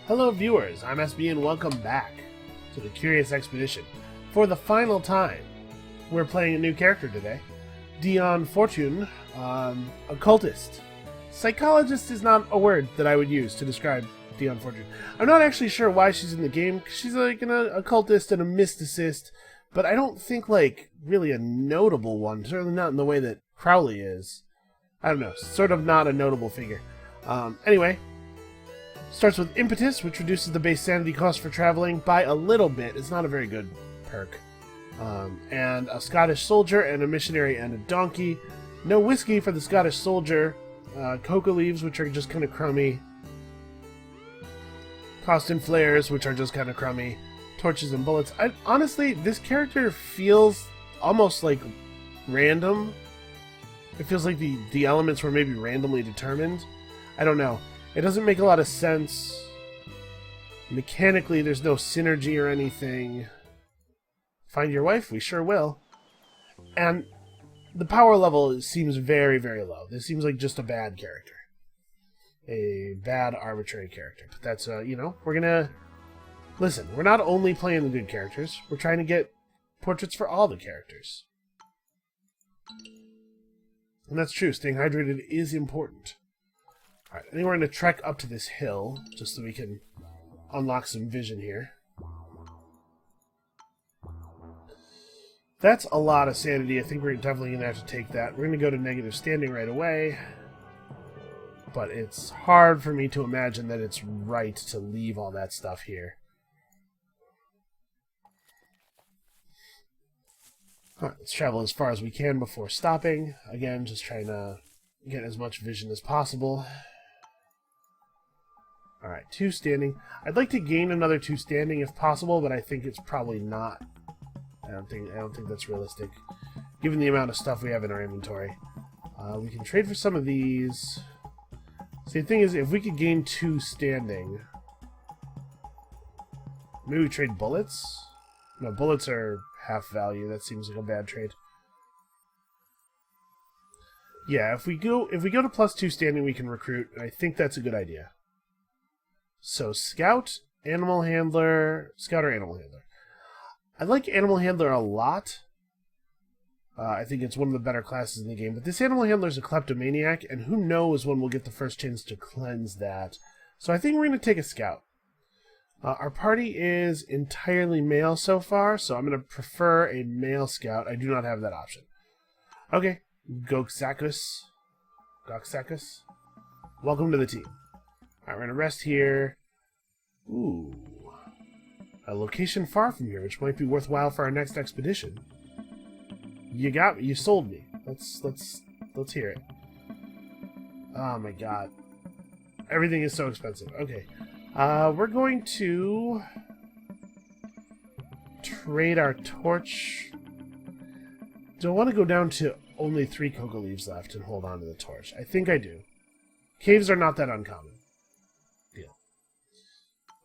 Hello viewers, I'm SB and welcome back to the Curious Expedition. For the final time, we're playing a new character today. Dion Fortune, occultist. Psychologist is not a word that I would use to describe Dion Fortune. I'm not actually sure why she's in the game. She's like an occultist and a mysticist, but I don't think like really a notable one. Certainly not in the way that Crowley is. I don't know, sort of not a notable figure. Anyway, starts with impetus, which reduces the base sanity cost for traveling by a little bit. It's not a very good perk. And a Scottish soldier and a missionary and a donkey. No whiskey for the Scottish soldier. Coca leaves, which are just kind of crummy. Costin flares, which are just kind of crummy. Torches and bullets. Honestly, this character feels almost like random. It feels like the elements were maybe randomly determined. I don't know. It doesn't make a lot of sense. Mechanically, there's no synergy or anything. Find your wife? We sure will. And the power level seems very, very low. This seems like just a bad character. A bad, arbitrary character. But that's, you know, we're gonna... Listen, we're not only playing the good characters, we're trying to get portraits for all the characters. And that's true, staying hydrated is important. Alright, I think we're going to trek up to this hill, just so we can unlock some vision here. That's a lot of sanity. I think we're definitely going to have to take that. We're going to go to negative standing right away. But it's hard for me to imagine that it's right to leave all that stuff here. Alright, let's travel as far as we can before stopping. Again, just trying to get as much vision as possible. Alright, 2 standing. I'd like to gain another 2 standing if possible, but I think it's probably not. I don't think that's realistic, given the amount of stuff we have in our inventory. We can trade for some of these. See, the thing is, if we could gain 2 standing, maybe we trade bullets? No, bullets are half value. That seems like a bad trade. Yeah, if we go to plus 2 standing, we can recruit, and I think that's a good idea. So, scout, animal handler, scout or animal handler. I like animal handler a lot. I think it's one of the better classes in the game, but this animal handler is a kleptomaniac, and who knows when we'll get the first chance to cleanse that. So I think we're going to take a scout. Our party is entirely male so far, so I'm going to prefer a male scout. I do not have that option. Okay, Goxacus. Welcome to the team. Alright, we're going to rest here. Ooh. A location far from here, which might be worthwhile for our next expedition. You got me. You sold me. Let's hear it. Oh my god. Everything is so expensive. Okay. We're going to trade our torch. Do I want to go down to only 3 coca leaves left and hold on to the torch? I think I do. Caves are not that uncommon. Deal.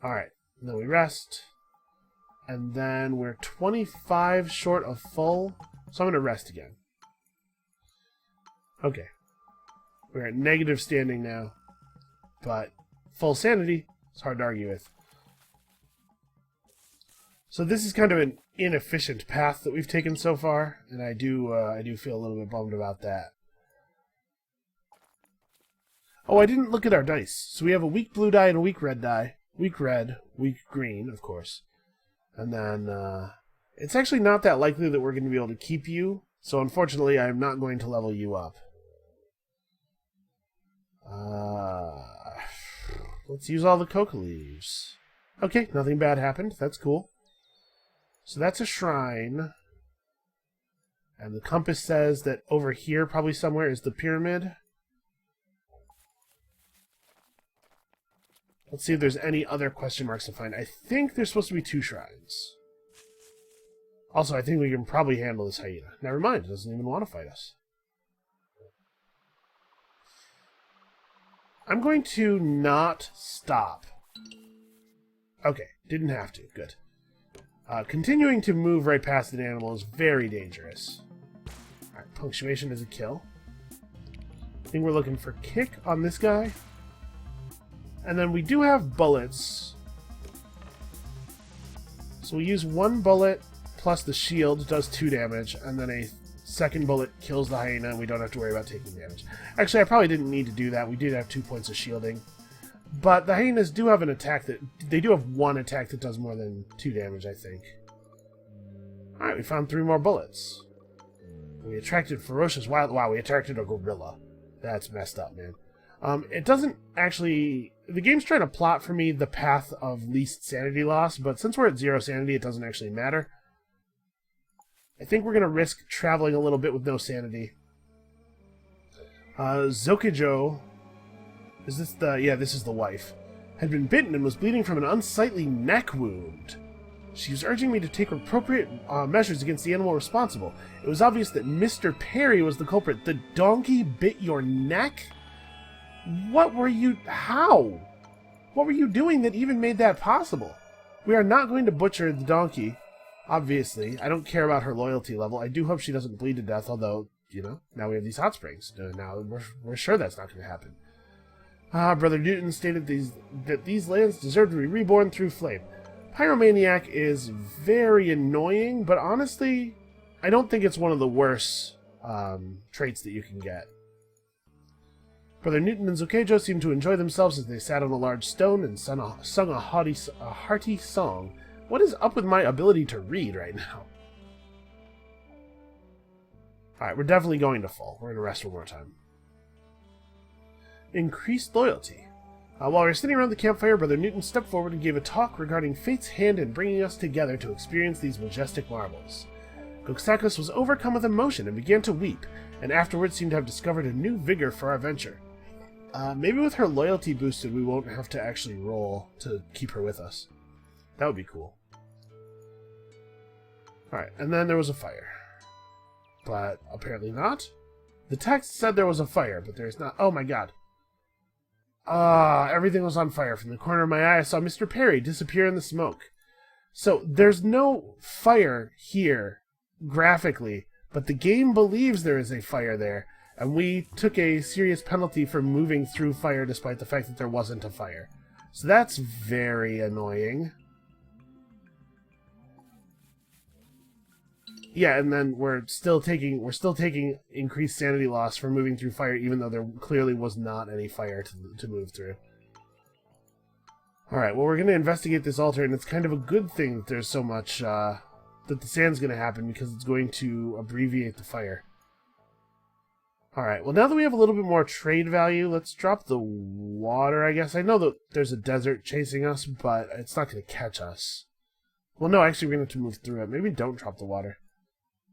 Alright. Then we rest. And then we're 25 short of full. So I'm going to rest again. Okay. We're at negative standing now. But full sanity, it's hard to argue with. So this is kind of an inefficient path that we've taken so far. And I do feel a little bit bummed about that. Oh, I didn't look at our dice. So we have a weak blue die and a weak red die. Weak red, weak green, of course. And then, it's actually not that likely that we're going to be able to keep you. So unfortunately, I'm not going to level you up. Let's use all the coca leaves. Okay, nothing bad happened. That's cool. So that's a shrine. And the compass says that over here, probably somewhere, is the pyramid. Let's see if there's any other question marks to find. I think there's supposed to be 2 shrines. Also, I think we can probably handle this hyena. Never mind, it doesn't even want to fight us. I'm going to not stop. Okay, didn't have to. Good. Continuing to move right past an animal is very dangerous. Alright, punctuation is a kill. I think we're looking for kick on this guy. And then we do have bullets. So we use 1 bullet plus the shield does 2 damage, and then a second bullet kills the hyena, and we don't have to worry about taking damage. Actually, I probably didn't need to do that. We did have 2 points of shielding. But the hyenas do have an attack that... They do have 1 attack that does more than 2 damage, I think. Alright, we found 3 more bullets. We attracted ferocious wild... Wow, we attracted a gorilla. That's messed up, man. It doesn't actually... The game's trying to plot for me the path of least sanity loss, but since we're at 0 sanity, it doesn't actually matter. I think we're going to risk traveling a little bit with no sanity. Zokijo... Is this the... Yeah, this is the wife. Had been bitten and was bleeding from an unsightly neck wound. She was urging me to take appropriate measures against the animal responsible. It was obvious that Mr. Perry was the culprit. The donkey bit your neck? What were you... How? What were you doing that even made that possible? We are not going to butcher the donkey, obviously. I don't care about her loyalty level. I do hope she doesn't bleed to death, although, you know, now we have these hot springs. Now we're sure that's not going to happen. Brother Newton stated that these lands deserve to be reborn through flame. Pyromaniac is very annoying, but honestly, I don't think it's one of the worst traits that you can get. Brother Newton and Zokejo seemed to enjoy themselves as they sat on a large stone and sung a hearty song. What is up with my ability to read right now? Alright, we're definitely going to fall. We're going to rest one more time. Increased loyalty. While we were sitting around the campfire, Brother Newton stepped forward and gave a talk regarding fate's hand in bringing us together to experience these majestic marvels. Goxakis was overcome with emotion and began to weep, and afterwards seemed to have discovered a new vigor for our venture. Maybe with her loyalty boosted, we won't have to actually roll to keep her with us. That would be cool. Alright, and then there was a fire. But apparently not. The text said there was a fire, but there's not. Oh my god. Everything was on fire. From the corner of my eye, I saw Mr. Perry disappear in the smoke. So, there's no fire here, graphically, but the game believes there is a fire there, and we took a serious penalty for moving through fire despite the fact that there wasn't a fire. So that's very annoying. Yeah, and then we're still taking increased sanity loss for moving through fire, even though there clearly was not any fire to move through. Alright, well, we're going to investigate this altar, and it's kind of a good thing that there's so much, that the sand's going to happen, because it's going to abbreviate the fire. Alright, well, now that we have a little bit more trade value, let's drop the water, I guess. I know that there's a desert chasing us, but it's not going to catch us. Well, no, actually, we're going to have to move through it. Maybe don't drop the water.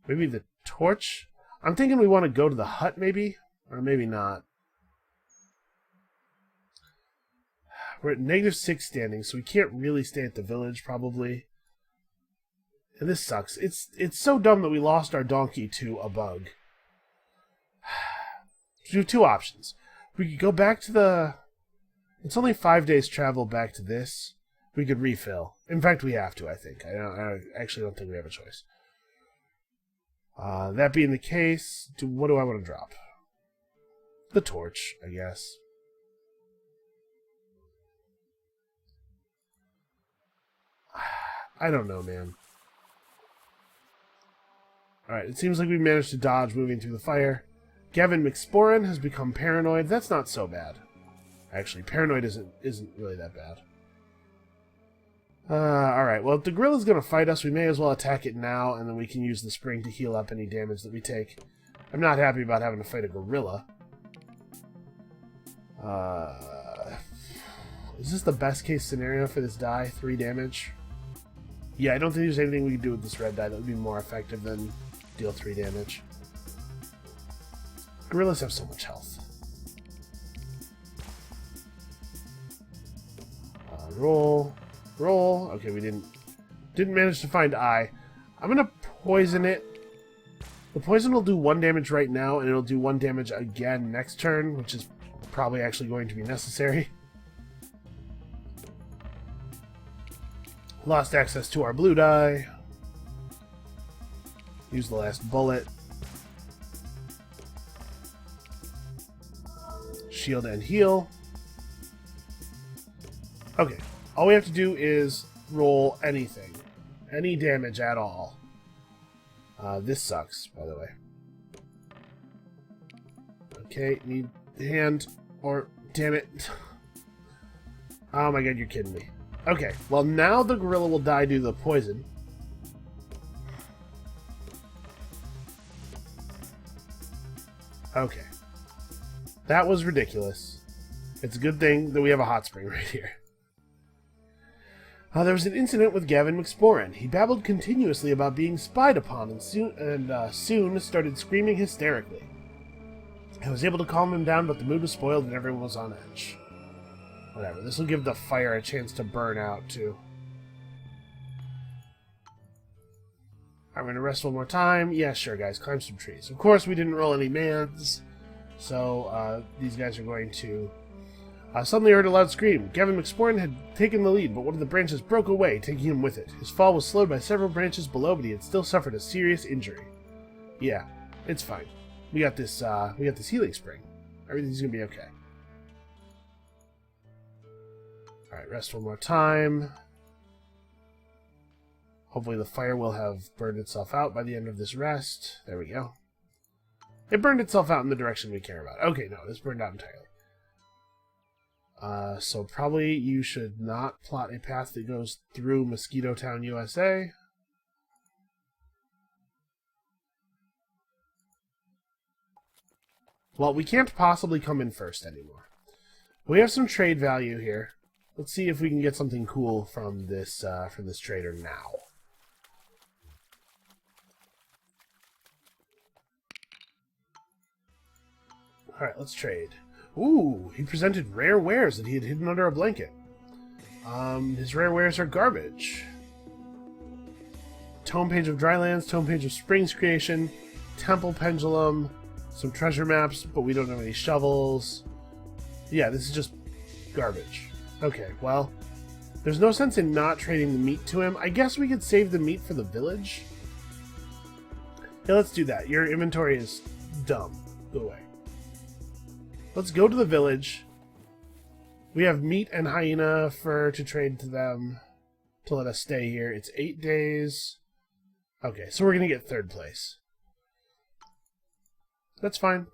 Maybe the torch? I'm thinking we want to go to the hut, maybe? Or maybe not. We're at -6 standing, so we can't really stay at the village, probably. And this sucks. It's so dumb that we lost our donkey to a bug. We have 2 options. We could go back to the... It's only 5 days travel back to this. We could refill. In fact, we have to, I think. I actually don't think we have a choice. That being the case, what do I want to drop? The torch, I guess. I don't know, man. Alright, it seems like we managed to dodge moving through the fire. Gavin McSporin has become paranoid. That's not so bad. Actually, paranoid isn't really that bad. Alright, well, if the gorilla's going to fight us, we may as well attack it now, and then we can use the spring to heal up any damage that we take. I'm not happy about having to fight a gorilla. Is this the best case scenario for this die? 3 damage? Yeah, I don't think there's anything we can do with this red die that would be more effective than deal 3 damage. Gorillas have so much health. Roll. Roll. Okay, we didn't manage to find eye. I'm gonna poison it. The poison will do 1 damage right now, and it'll do 1 damage again next turn, which is probably actually going to be necessary. Lost access to our blue die. Use the last bullet. Shield and heal. Okay, all we have to do is roll anything. Any damage at all. This sucks, by the way. Okay, need hand or... Damn it. Oh my god, you're kidding me. Okay, well now the gorilla will die due to the poison. Okay. That was ridiculous. It's a good thing that we have a hot spring right here. There was an incident with Gavin McSporran. He babbled continuously about being spied upon and soon started screaming hysterically. I was able to calm him down, but the mood was spoiled and everyone was on edge. Whatever, this will give the fire a chance to burn out, too. I'm going to rest one more time. Yeah, sure, guys, climb some trees. Of course, we didn't roll any mans, so these guys are going to... Suddenly heard a loud scream. Gavin McSporran had taken the lead, but one of the branches broke away, taking him with it. His fall was slowed by several branches below, but he had still suffered a serious injury. Yeah, it's fine. We got this healing spring. Everything's gonna be okay. Alright, rest one more time. Hopefully the fire will have burned itself out by the end of this rest. There we go. It burned itself out in the direction we care about. Okay, no, this burned out entirely. So probably you should not plot a path that goes through Mosquito Town, USA. Well, we can't possibly come in first anymore. We have some trade value here. Let's see if we can get something cool from this trader now. Alright, let's trade. Ooh, he presented rare wares that he had hidden under a blanket. His rare wares are garbage. Tome page of Drylands, tome page of Springs Creation, Temple Pendulum, some treasure maps, but we don't have any shovels. Yeah, this is just garbage. Okay, well, there's no sense in not trading the meat to him. I guess we could save the meat for the village. Yeah, let's do that. Your inventory is dumb. Go away. Let's go to the village. We have meat and hyena fur to trade to them to let us stay here. It's 8 days. Okay, so we're going to get 3rd place. That's fine.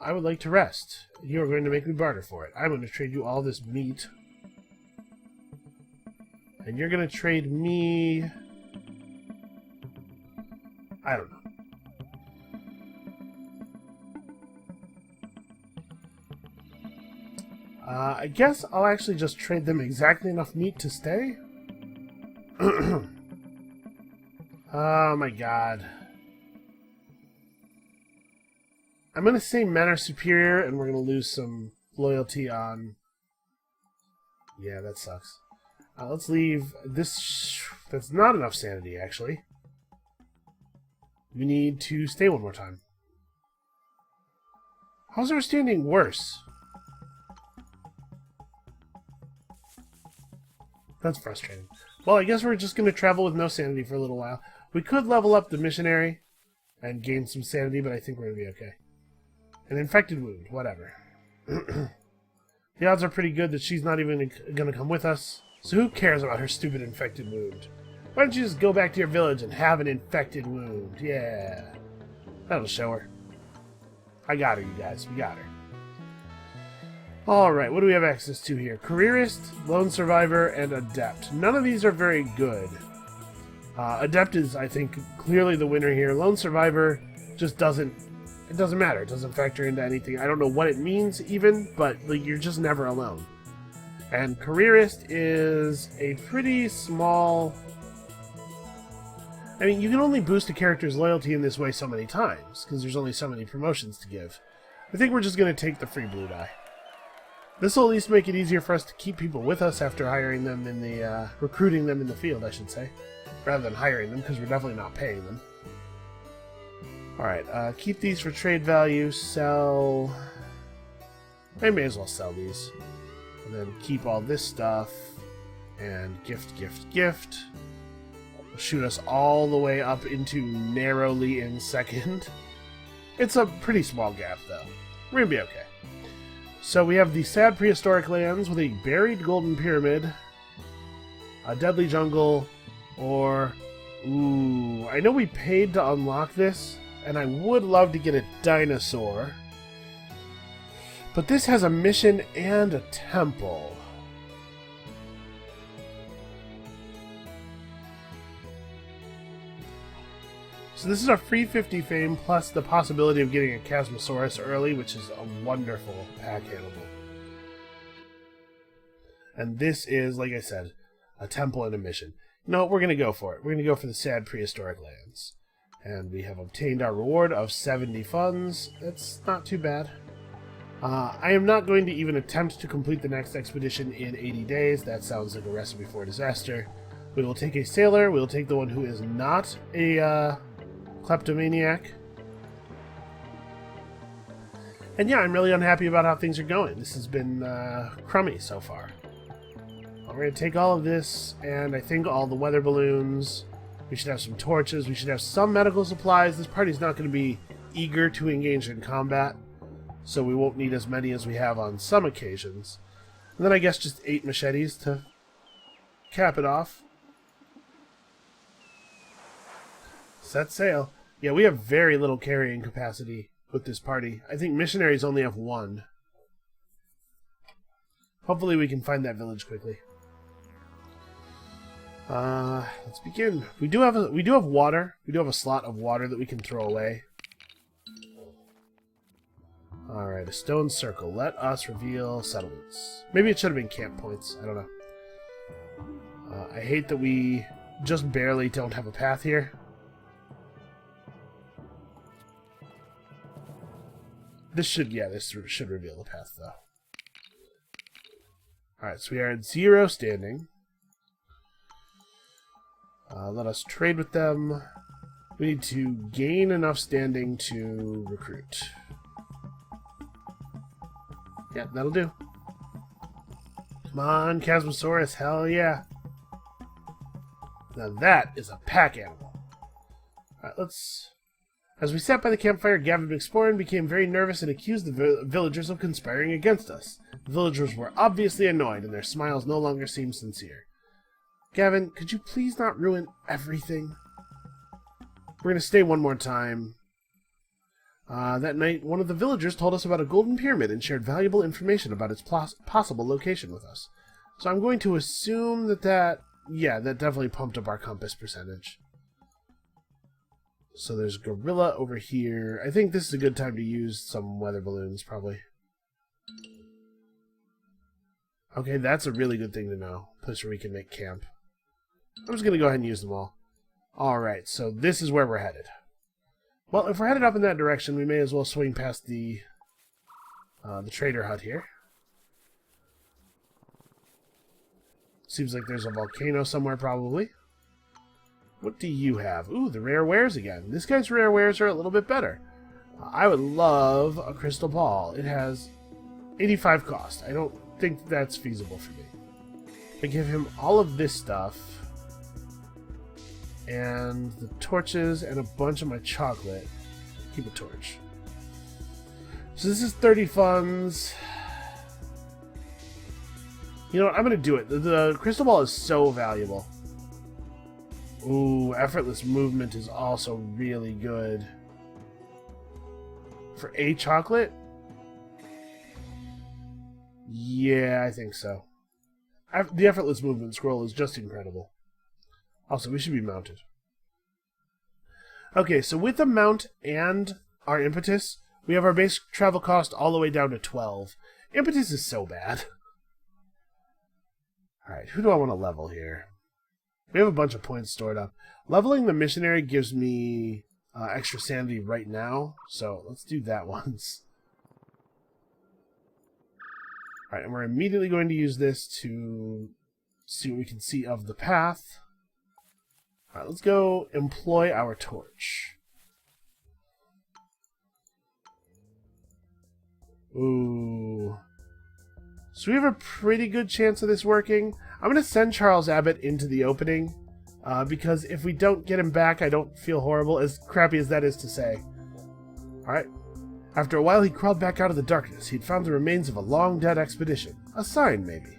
I would like to rest. You are going to make me barter for it. I'm going to trade you all this meat. And you're going to trade me... I don't know. I guess I'll actually just trade them exactly enough meat to stay. Oh my god. I'm going to say men are superior, and we're going to lose some loyalty on... Yeah, that sucks. Let's leave this... That's not enough sanity, actually. We need to stay one more time. How's our standing worse? That's frustrating. Well, I guess we're just going to travel with no sanity for a little while. We could level up the missionary and gain some sanity, but I think we're going to be okay. An infected wound, whatever. The odds are pretty good that she's not even going to come with us. So who cares about her stupid infected wound? Why don't you just go back to your village and have an infected wound? Yeah. That'll show her. I got her, you guys. We got her. Alright, what do we have access to here? Careerist, Lone Survivor, and Adept. None of these are very good. Adept is, I think, clearly the winner here. Lone Survivor just doesn't... It doesn't matter. It doesn't factor into anything. I don't know what it means, even, but like, you're just never alone. And Careerist is a pretty small... I mean, you can only boost a character's loyalty in this way so many times, because there's only so many promotions to give. I think we're just going to take the free blue die. This will at least make it easier for us to keep people with us after hiring them in the, recruiting them in the field, I should say. Rather than hiring them, because we're definitely not paying them. Alright, keep these for trade value, sell... I may as well sell these. And then keep all this stuff, and gift, gift, gift. It'll shoot us all the way up into narrowly in second. It's a pretty small gap, though. We're gonna be okay. So we have the sad prehistoric lands with a buried golden pyramid, a deadly jungle, or... Ooh, I know we paid to unlock this, and I would love to get a dinosaur. But this has a mission and a temple. So this is a free 50 fame, plus the possibility of getting a Chasmosaurus early, which is a wonderful pack animal. And this is, like I said, a temple and a mission. No, we're going to go for it. We're going to go for the sad prehistoric lands. And we have obtained our reward of 70 funds. That's not too bad. I am not going to even attempt to complete the next expedition in 80 days. That sounds like a recipe for disaster. We will take a sailor. We will take the one who is not a kleptomaniac. And yeah, I'm really unhappy about how things are going. This has been crummy so far. We're going to take all of this, and I think all the weather balloons. We should have some torches. We should have some medical supplies. This party's not going to be eager to engage in combat, so we won't need as many as we have on some occasions. And then I guess just 8 machetes to cap it off. Set sail. Yeah, we have very little carrying capacity with this party. I think missionaries only have 1. Hopefully we can find that village quickly. Let's begin. We do have water. We do have a slot of water that we can throw away. Alright, a stone circle. Let us reveal settlements. Maybe it should have been camp points. I don't know. I hate that we just barely don't have a path here. This should reveal the path, though. Alright, so we are at 0 standing. Let us trade with them. We need to gain enough standing to recruit. Yeah, that'll do. Come on, Chasmosaurus, hell yeah. Now that is a pack animal. Alright, let's... As we sat by the campfire, Gavin McSporn became very nervous and accused the villagers of conspiring against us. The villagers were obviously annoyed, and their smiles no longer seemed sincere. Gavin, could you please not ruin everything? We're going to stay one more time. That night, one of the villagers told us about a golden pyramid and shared valuable information about its possible location with us. So I'm going to assume that definitely pumped up our compass percentage. So there's gorilla over here. I think this is a good time to use some weather balloons, probably. Okay, that's a really good thing to know. Place where we can make camp. I'm just going to go ahead and use them all. Alright, so this is where we're headed. Well, if we're headed up in that direction, we may as well swing past the trader hut here. Seems like there's a volcano somewhere, probably. What do you have? Ooh, the rare wares again. This guy's rare wares are a little bit better. I would love a crystal ball. It has 85 cost. I don't think that's feasible for me. I give him all of this stuff. And the torches and a bunch of my chocolate. Keep a torch. So this is 30 funds. You know what? I'm going to do it. The crystal ball is so valuable. Ooh, effortless movement is also really good. For a chocolate? Yeah, I think so. The effortless movement scroll is just incredible. Also, we should be mounted. Okay, so with the mount and our impetus, we have our base travel cost all the way down to 12. Impetus is so bad. Alright, who do I want to level here? We have a bunch of points stored up. Leveling the missionary gives me extra sanity right now, so let's do that once. Alright, and we're immediately going to use this to see what we can see of the path. Alright, let's go employ our torch. Ooh. So we have a pretty good chance of this working. I'm going to send Charles Abbott into the opening, because if we don't get him back, I don't feel horrible, as crappy as that is to say. Alright. After a while, he crawled back out of the darkness. He'd found the remains of a long-dead expedition. A sign, maybe.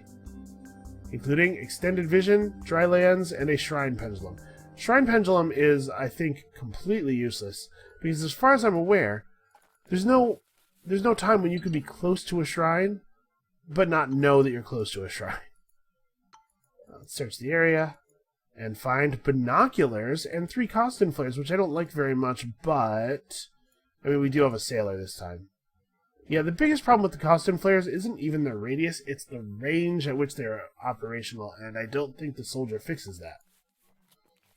Including extended vision, dry lands, and a shrine pendulum. Shrine pendulum is, I think, completely useless, because as far as I'm aware, there's no time when you could be close to a shrine, but not know that you're close to a shrine. Let's search the area, and find binoculars and 3 costume flares, which I don't like very much, but... I mean, we do have a sailor this time. Yeah, the biggest problem with the costume flares isn't even their radius, it's the range at which they're operational, and I don't think the soldier fixes that.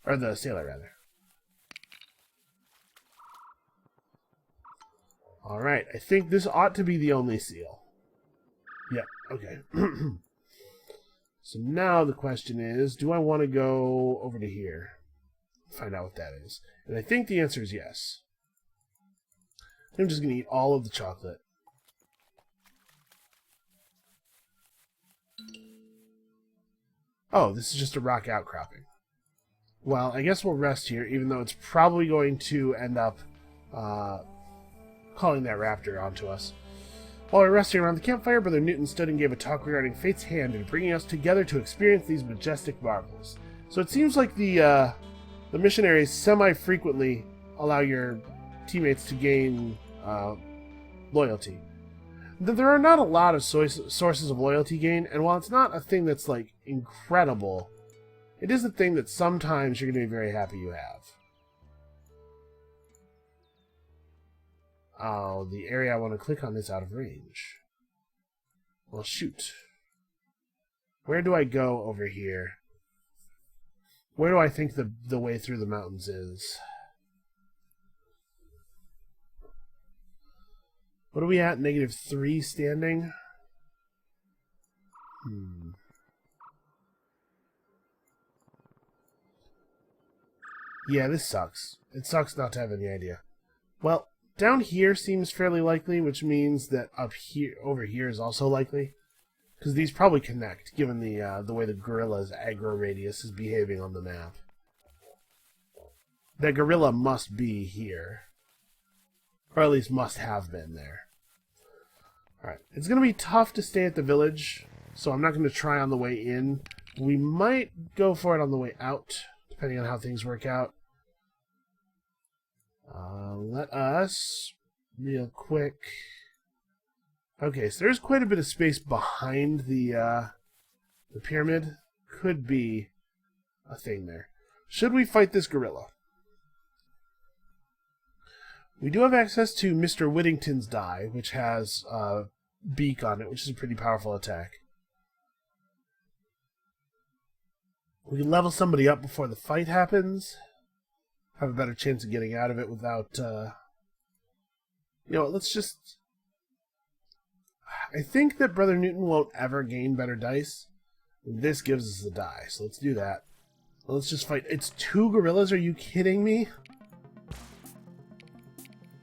Or the sailor, rather. Alright, I think this ought to be the only seal. Yep, okay. So now the question is, do I want to go over to here? Find out what that is. And I think the answer is yes. I'm just going to eat all of the chocolate. Oh, this is just a rock outcropping. Well, I guess we'll rest here, even though it's probably going to end up calling that raptor onto us. While we were resting around the campfire, Brother Newton stood and gave a talk regarding fate's hand in bringing us together to experience these majestic marvels. So it seems like the missionaries semi-frequently allow your teammates to gain loyalty. There are not a lot of sources of loyalty gain, and while it's not a thing that's, like, incredible, it is a thing that sometimes you're going to be very happy you have. Oh, the area I want to click on is out of range. Well, shoot. Where do I go over here? Where do I think the way through the mountains is? What are we at? -3 standing? Yeah, this sucks. It sucks not to have any idea. Well, down here seems fairly likely, which means that up here, over here is also likely. Because these probably connect, given the way the gorilla's aggro radius is behaving on the map. That gorilla must be here. Or at least must have been there. Alright, it's going to be tough to stay at the village, so I'm not going to try on the way in. We might go for it on the way out, depending on how things work out. Let us, real quick... Okay, so there's quite a bit of space behind the pyramid. Could be a thing there. Should we fight this gorilla? We do have access to Mr. Whittington's die, which has a beak on it, which is a pretty powerful attack. We can level somebody up before the fight happens. Have a better chance of getting out of it without... You know what, let's just... I think that Brother Newton won't ever gain better dice. This gives us the die, so let's do that. Let's just fight. It's 2 gorillas, are you kidding me?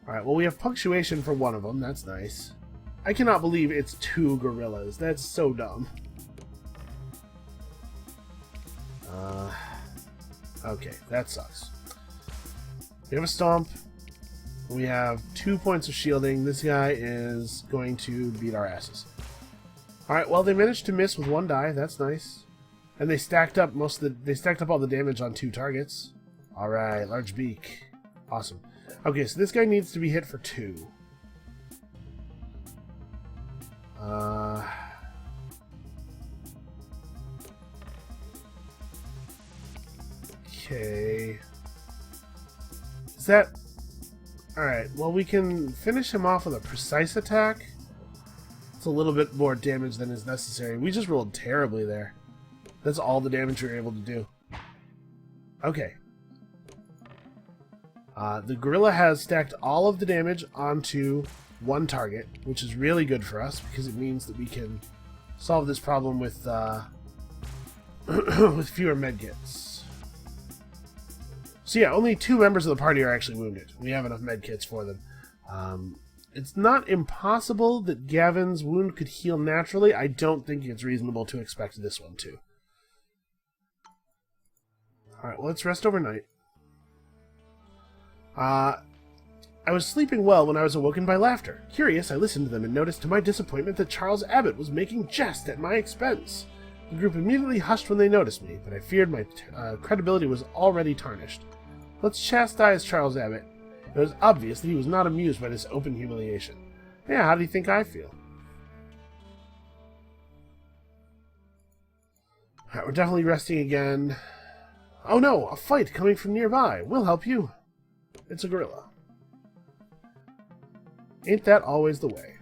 Alright, well we have punctuation for one of them, that's nice. I cannot believe it's 2 gorillas, that's so dumb. Okay, that sucks. We have a stomp. We have 2 points of shielding. This guy is going to beat our asses. Alright, well they managed to miss with 1 die, that's nice. And they stacked up all the damage on 2 targets. Alright, large beak. Awesome. Okay, so this guy needs to be hit for 2. Okay. Is that... Alright, well we can finish him off with a precise attack. It's a little bit more damage than is necessary. We just rolled terribly there. That's all the damage we were able to do. Okay. The gorilla has stacked all of the damage onto 1 target, which is really good for us because it means that we can solve this problem with with fewer medkits. So yeah, only 2 members of the party are actually wounded. We have enough medkits for them. It's not impossible that Gavin's wound could heal naturally. I don't think it's reasonable to expect this one to. Alright, well, let's rest overnight. I was sleeping well when I was awoken by laughter. Curious, I listened to them and noticed to my disappointment that Charles Abbott was making jest at my expense. The group immediately hushed when they noticed me, but I feared my credibility was already tarnished. Let's chastise Charles Abbott. It was obvious that he was not amused by this open humiliation. Yeah, how do you think I feel? Alright, we're definitely resting again. Oh no, a fight coming from nearby. We'll help you. It's a gorilla. Ain't that always the way?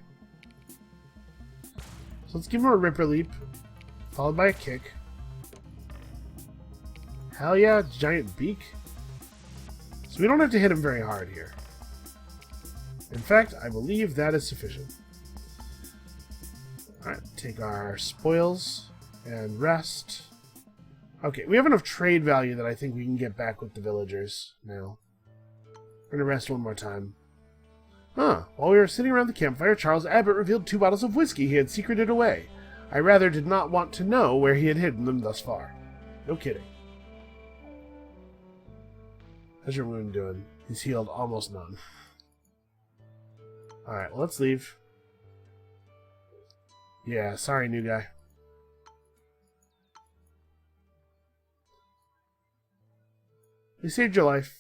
So let's give him a Ripper Leap, followed by a kick. Hell yeah, giant beak. So we don't have to hit him very hard here. In fact, I believe that is sufficient. Alright, take our spoils and rest. Okay, we have enough trade value that I think we can get back with the villagers now. We're gonna rest one more time. While we were sitting around the campfire, Charles Abbott revealed 2 bottles of whiskey he had secreted away. I rather did not want to know where he had hidden them thus far. No kidding. How's your wound doing? He's healed almost none. Alright, well, let's leave. Yeah, sorry, new guy. You saved your life.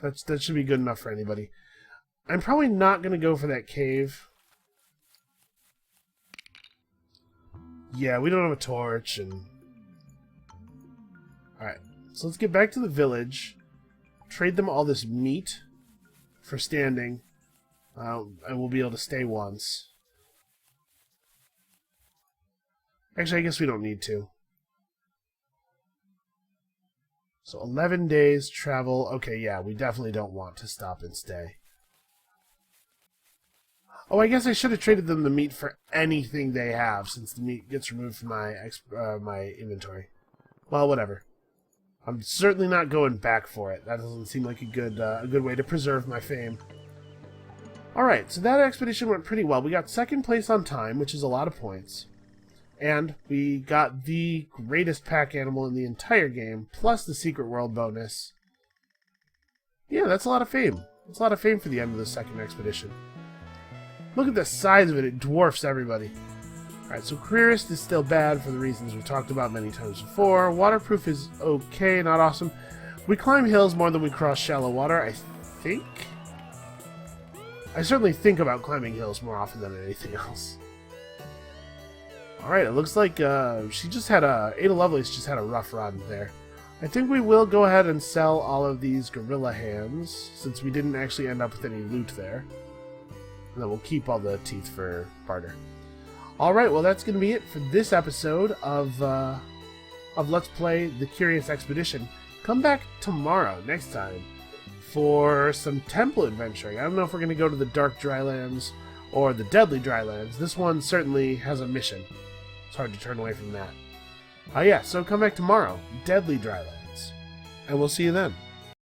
That should be good enough for anybody. I'm probably not going to go for that cave. Yeah, we don't have a torch. And alright, so let's get back to the village. Trade them all this meat for standing. And we'll be able to stay once. Actually, I guess we don't need to. So 11 days travel. Okay, yeah, we definitely don't want to stop and stay. Oh, I guess I should have traded them the meat for anything they have, since the meat gets removed from my my inventory. Well, whatever. I'm certainly not going back for it. That doesn't seem like a good way to preserve my fame. Alright, so that expedition went pretty well. We got 2nd place on time, which is a lot of points. And we got the greatest pack animal in the entire game, plus the secret world bonus. Yeah, that's a lot of fame. That's a lot of fame for the end of the 2nd expedition. Look at the size of it. It dwarfs everybody. Alright, so careerist is still bad for the reasons we've talked about many times before. Waterproof is okay, not awesome. We climb hills more than we cross shallow water, I think. I certainly think about climbing hills more often than anything else. Alright, it looks like Ada Lovelace just had a rough run there. I think we will go ahead and sell all of these gorilla hands, since we didn't actually end up with any loot there. And then we'll keep all the teeth for barter. Alright, well that's going to be it for this episode of Let's Play The Curious Expedition. Come back tomorrow, next time, for some temple adventuring. I don't know if we're going to go to the Dark Drylands or the Deadly Drylands. This one certainly has a mission. It's hard to turn away from that. Yeah, so come back tomorrow, Deadly Drylands. And we'll see you then.